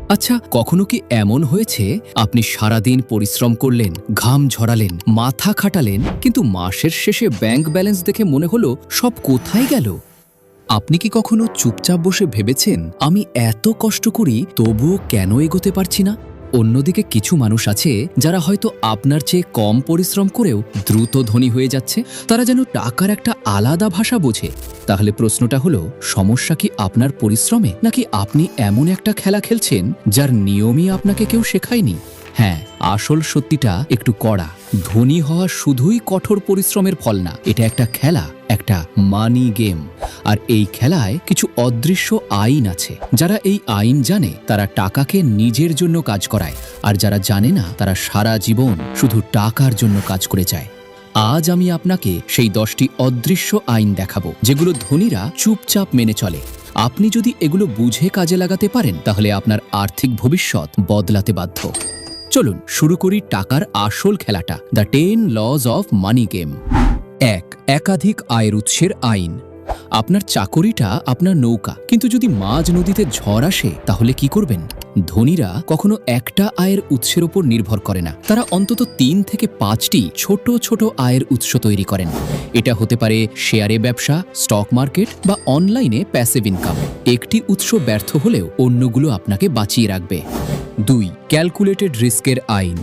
আচ্ছা, কখনো কি এমন হয়েছে আপনি সারাদিন পরিশ্রম করলেন, ঘাম ঝরালেন, মাথা খাটালেন, কিন্তু মাসের শেষে ব্যাংক ব্যালেন্স দেখে মনে হলো সব কোথায় গেল? আপনি কি কখনো চুপচাপ বসে ভেবেছেন, আমি এত কষ্ট করি তবুও কেন এগোতে পারছি না? অন্যদিকে কিছু মানুষ আছে যারা হয়তো আপনার চেয়ে কম পরিশ্রম করেও দ্রুত ধনী হয়ে যাচ্ছে। তারা যেন টাকার একটা আলাদা ভাষা বোঝে। তাহলে প্রশ্নটা হলো, সমস্যা কি আপনার পরিশ্রমে, নাকি আপনি এমন একটা খেলা খেলছেন যার নিয়মই আপনাকে কেউ শেখায়নি? হ্যাঁ, আসল সত্যিটা একটু কড়া। ধনী হওয়া শুধুই কঠোর পরিশ্রমের ফল না, এটা একটা খেলা, একটা মানি গেম। আর এই খেলায় কিছু অদৃশ্য আইন আছে। যারা এই আইন জানে তারা টাকাকে নিজের জন্য কাজ করায়, আর যারা জানে না তারা সারা জীবন শুধু টাকার জন্য কাজ করে যায়। আজ আমি আপনাকে সেই 10টি অদৃশ্য আইন দেখাবো, যেগুলো ধনীরা চুপচাপ মেনে চলে। আপনি যদি এগুলো বুঝে কাজে লাগাতে পারেন, তাহলে আপনার আর্থিক ভবিষ্যৎ বদলাতে বাধ্য। চলুন শুরু করি টাকার আসল খেলাটা, the 10 lodge of money game. 1. একাধিক আয়ের উৎসের আইন। আপনার চাকরিটা আপনার নৌকা, কিন্তু যদি মাঝ নদীতে ঝড় আসে তাহলে কি করবেন? ধনীরা কখনো একটা আয়ের উৎসের উপর নির্ভর করে না। তারা অন্তত 3 থেকে 5টি ছোট ছোট আয়ের উৎস তৈরি করেন। এটা হতে পারে শেয়ারে ব্যবসা, স্টক মার্কেট বা অনলাইনে প্যাসিভ ইনকাম। একটি উৎস ব্যর্থ হলেও অন্যগুলো আপনাকে বাঁচিয়ে রাখবে। 2. ক্যালকুলেটেড রিস্কের আইন।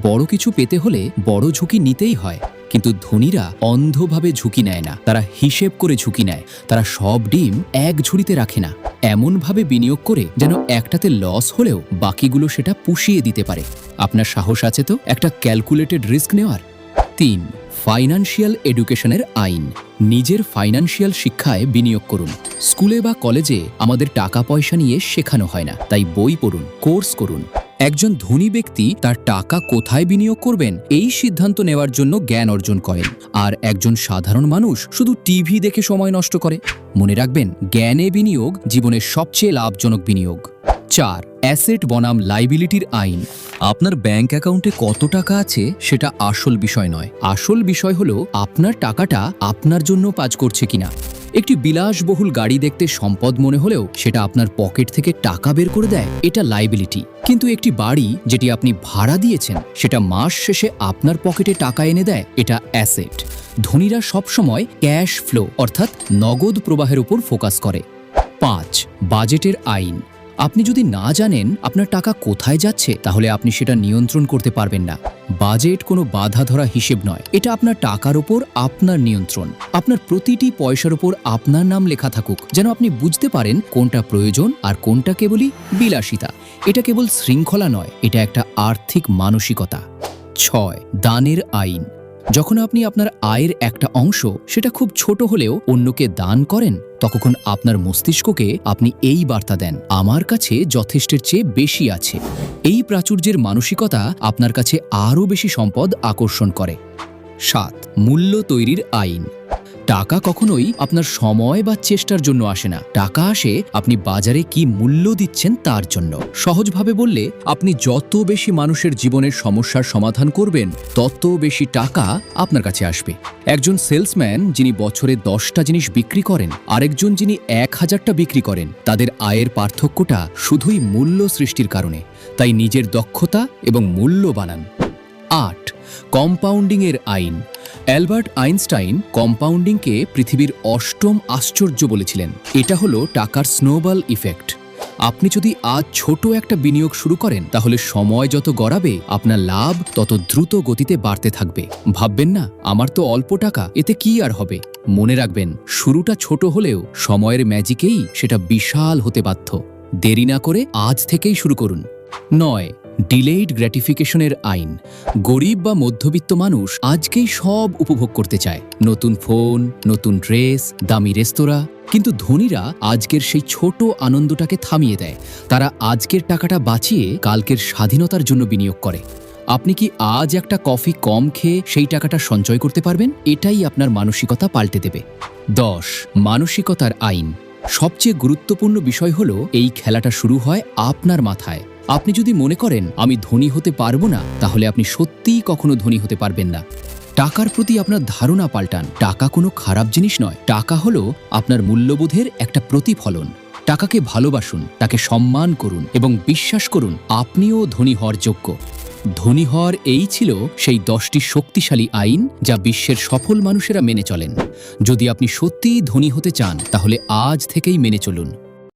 বড় কিছু পেতে হলে বড় ঝুঁকি নিতেই হয়, কিন্তু ধনীরা অন্ধভাবে ঝুঁকি নেয় না। তারা হিসেব করে ঝুঁকি নেয়। তারা সব ডিম এক ঝুড়িতে রাখে না, এমনভাবে বিনিয়োগ করে যেন একটাতে লস হলেও বাকিগুলো সেটা পুষিয়ে দিতে পারে। আপনার সাহস আছে তো একটা ক্যালকুলেটেড রিস্ক নেওয়ার? 3. ফাইন্যান্সিয়াল এডুকেশনের আইন। নিজের ফাইন্যান্সিয়াল শিক্ষায় বিনিয়োগ করুন। স্কুলে বা কলেজে আমাদের টাকা পয়সা নিয়ে শেখানো হয় না, তাই বই পড়ুন, কোর্স করুন। একজন ধনী ব্যক্তি তার টাকা কোথায় বিনিয়োগ করবেন এই সিদ্ধান্ত নেওয়ার জন্য জ্ঞান অর্জন করেন, আর একজন সাধারণ মানুষ শুধু টিভি দেখে সময় নষ্ট করে। মনে রাখবেন, জ্ঞানে বিনিয়োগ জীবনের সবচেয়ে লাভজনক বিনিয়োগ। 4. অ্যাসেট বনাম লাইবিলিটির আইন। আপনার ব্যাংক অ্যাকাউন্টে কত টাকা আছে সেটা আসল বিষয় নয়। আসল বিষয় হলো আপনার টাকাটা আপনার জন্য কাজ করছে কিনা। একটি বিলাসবহুল গাড়ি দেখতে সম্পদ মনে হলেও সেটা আপনার পকেট থেকে টাকা বের করে দেয়, এটা লাইবিলিটি। কিন্তু একটি বাড়ি যেটি আপনি ভাড়া দিয়েছেন, সেটা মাস শেষে আপনার পকেটে টাকা এনে দেয়, এটা অ্যাসেট। ধনীরা সবসময় ক্যাশ ফ্লো অর্থাৎ নগদ প্রবাহের উপর ফোকাস করে। 5. বাজেটের আইন। আপনি যদি না জানেন আপনার টাকা কোথায় যাচ্ছে, তাহলে আপনি সেটা নিয়ন্ত্রণ করতে পারবেন না। বাজেট কোনো বাধা ধরা হিসেব নয়, এটা আপনার টাকার ওপর আপনার নিয়ন্ত্রণ। আপনার প্রতিটি পয়সার ওপর আপনার নাম লেখা থাকুক, যেন আপনি বুঝতে পারেন কোনটা প্রয়োজন আর কোনটা কেবলই বিলাসিতা। এটা কেবল শৃঙ্খলা নয়, এটা একটা আর্থিক মানসিকতা। 6. দানের আইন। যখন আপনি আপনার আয়ের একটা অংশ, সেটা খুব ছোট হলেও অন্যকে দান করেন, তখন আপনার মস্তিষ্ককে আপনি এই বার্তা দেন, আমার কাছে যথেষ্টের চেয়ে বেশি আছে। এই প্রাচুর্যের মানসিকতা আপনার কাছে আরও বেশি সম্পদ আকর্ষণ করে। 7. মূল্য তৈরির আইন। টাকা কখনোই আপনার সময় বা চেষ্টার জন্য আসে না। টাকা আসে আপনি বাজারে কি মূল্য দিচ্ছেন তার জন্য। সহজভাবে বললে, আপনি যত বেশি মানুষের জীবনের সমস্যার সমাধান করবেন, তত বেশি টাকা আপনার কাছে আসবে। একজন সেলসম্যান যিনি বছরে 10টা জিনিস বিক্রি করেন, আরেকজন যিনি 1000টা বিক্রি করেন, তাদের আয়ের পার্থক্যটা শুধুই মূল্য সৃষ্টির কারণে। তাই নিজের দক্ষতা এবং মূল্য বানান। 8. কম্পাউন্ডিংয়ের আইন। অ্যালবার্ট আইনস্টাইন কম্পাউন্ডিংকে পৃথিবীর 8ম আশ্চর্য বলেছিলেন। এটা হলো টাকার স্নোবল ইফেক্ট। আপনি যদি আজ ছোট একটা বিনিয়োগ শুরু করেন, তাহলে সময় যত গড়াবে আপনার লাভ তত দ্রুত গতিতে বাড়তে থাকবে। ভাববেন না, আমার তো অল্প টাকা, এতে কি আর হবে। মনে রাখবেন, শুরুটা ছোট হলেও সময়ের ম্যাজিকেই সেটা বিশাল হতে বাধ্য। দেরি না করে আজ থেকেই শুরু করুন। 9. ডিলেইড গ্র্যাটিফিকেশনের আইন। গরিব বা মধ্যবিত্ত মানুষ আজকেই সব উপভোগ করতে চায়, নতুন ফোন, নতুন ড্রেস, দামি রেস্তোরাঁ। কিন্তু ধনীরা আজকের সেই ছোট আনন্দটাকে থামিয়ে দেয়। তারা আজকের টাকাটা বাঁচিয়ে কালকের স্বাধীনতার জন্য বিনিয়োগ করে। আপনি কি আজ একটা কফি কম খেয়ে সেই টাকাটা সঞ্চয় করতে পারবেন? এটাই আপনার মানসিকতা পাল্টে দেবে। 10. মানসিকতার আইন। সবচেয়ে গুরুত্বপূর্ণ বিষয় হলো, এই খেলাটা শুরু হয় আপনার মাথায়। আপনি যদি মনে করেন আমি ধনী হতে পারবো না, তাহলে আপনি সত্যিই কখনো ধনী হতে পারবেন না। টাকার প্রতি আপনার ধারণা পাল্টান। টাকা কোনো খারাপ জিনিস নয়, টাকা হলো আপনার মূল্যবোধের একটা প্রতিফলন। টাকাকে ভালোবাসুন, তাকে সম্মান করুন এবং বিশ্বাস করুন আপনিও ধনী হওয়ার যোগ্য। ধনী হওয়ার এই ছিল সেই 10টি শক্তিশালী আইন যা বিশ্বের সফল মানুষেরা মেনে চলেন। যদি আপনি সত্যিই ধনী হতে চান তাহলে আজ থেকেই মেনে চলুন।